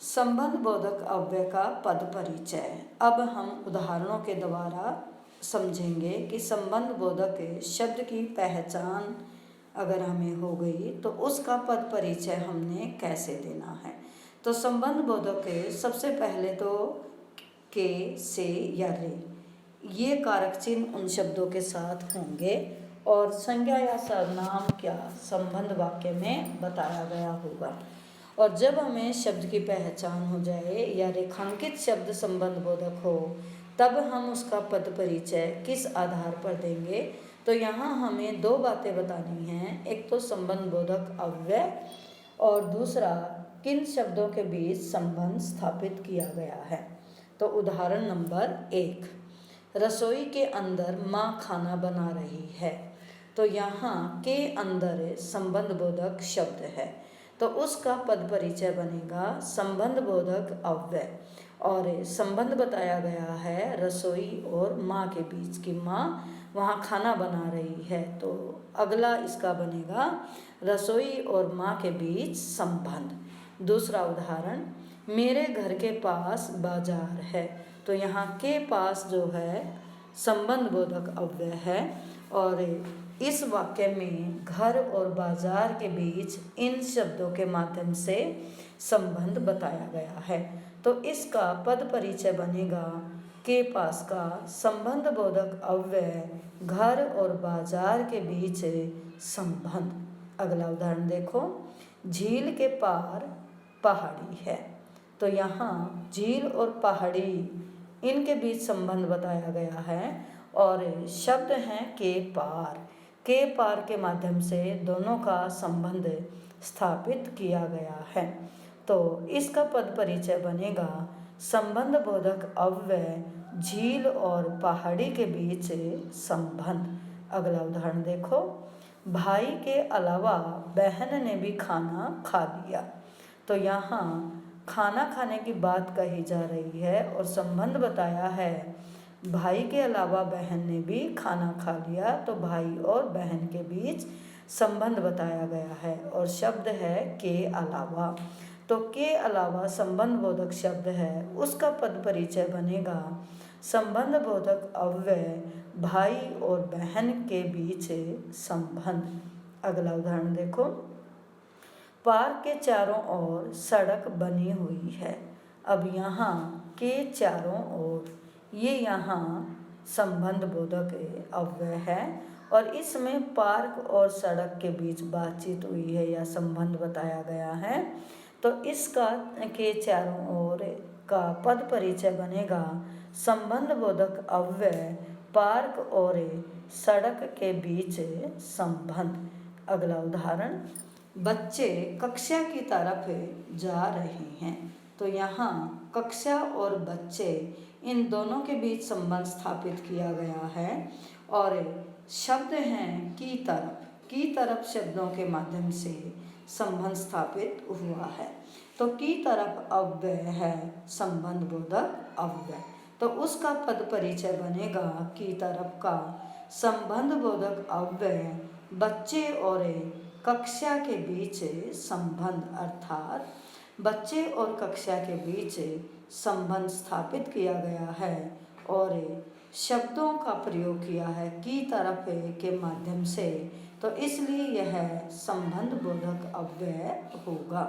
संबंध बोधक अव्यय का पद परिचय। अब हम उदाहरणों के द्वारा समझेंगे कि संबंध बोधक शब्द की पहचान अगर हमें हो गई तो उसका पद परिचय हमने कैसे देना है। तो संबंध बोधक सबसे पहले तो के, से या रे ये कारक चिन्ह उन शब्दों के साथ होंगे और संज्ञा या सर्वनाम क्या संबंध वाक्य में बताया गया होगा। और जब हमें शब्द की पहचान हो जाए या रेखांकित शब्द संबंध बोधक हो तब हम उसका पद परिचय किस आधार पर देंगे। तो यहाँ हमें दो बातें बतानी हैं, एक तो संबंध बोधक अव्यय और दूसरा किन शब्दों के बीच संबंध स्थापित किया गया है। तो उदाहरण नंबर 1, रसोई के अंदर माँ खाना बना रही है। तो यहाँ के अंदर संबंध बोधक शब्द है तो उसका पद परिचय बनेगा संबंध बोधक अव्यय और संबंध बताया गया है रसोई और माँ के बीच की माँ वहाँ खाना बना रही है। तो अगला इसका बनेगा रसोई और माँ के बीच संबंध। दूसरा उदाहरण, मेरे घर के पास बाजार है। तो यहाँ के पास जो है संबंध बोधक अव्यय है और इस वाक्य में घर और बाजार के बीच इन शब्दों के माध्यम से संबंध बताया गया है। तो इसका पद परिचय बनेगा के पास का संबंध बोधक अव्यय घर और बाजार के बीच संबंध। अगला उदाहरण देखो, झील के पार पहाड़ी है। तो यहाँ झील और पहाड़ी इनके बीच संबंध बताया गया है और शब्द हैं के पार के माध्यम से दोनों का संबंध स्थापित किया गया है। तो इसका पद परिचय बनेगा संबंध बोधक अव्यय झील और पहाड़ी के बीच संबंध। अगला उदाहरण देखो, भाई के अलावा बहन ने भी खाना खा लिया। तो यहाँ खाना खाने की बात कही जा रही है और संबंध बताया है भाई के अलावा बहन ने भी खाना खा लिया। तो भाई और बहन के बीच संबंध बताया गया है और शब्द है के अलावा। तो के अलावा संबंध बोधक शब्द है, उसका पद परिचय बनेगा संबंध बोधक अव्यय भाई और बहन के बीच संबंध। अगला उदाहरण देखो, पार्क के चारों ओर सड़क बनी हुई है। अब यहाँ के चारों ओर ये यहाँ संबंध बोधक अव्यय है और इसमें पार्क और सड़क के बीच बातचीत हुई है या संबंध बताया गया है। तो इसका के चारों ओर का पद परिचय बनेगा संबंध बोधक अव्यय पार्क और सड़क के बीच संबंध। अगला उदाहरण, बच्चे कक्षा की तरफ जा रहे हैं। तो यहाँ कक्षा और बच्चे इन दोनों के बीच संबंध स्थापित किया गया है और शब्द हैं की तरफ शब्दों के माध्यम से संबंध स्थापित हुआ है। तो की तरफ अव्यय है संबंध बोधक अव्यय। तो उसका पद परिचय बनेगा की तरफ का संबंध बोधक अव्यय बच्चे और कक्षा के बीच संबंध, अर्थात बच्चे और कक्षा के बीच संबंध स्थापित किया गया है और शब्दों का प्रयोग किया है की तरफ के माध्यम से। तो इसलिए यह संबंध बोधक अव्यय होगा।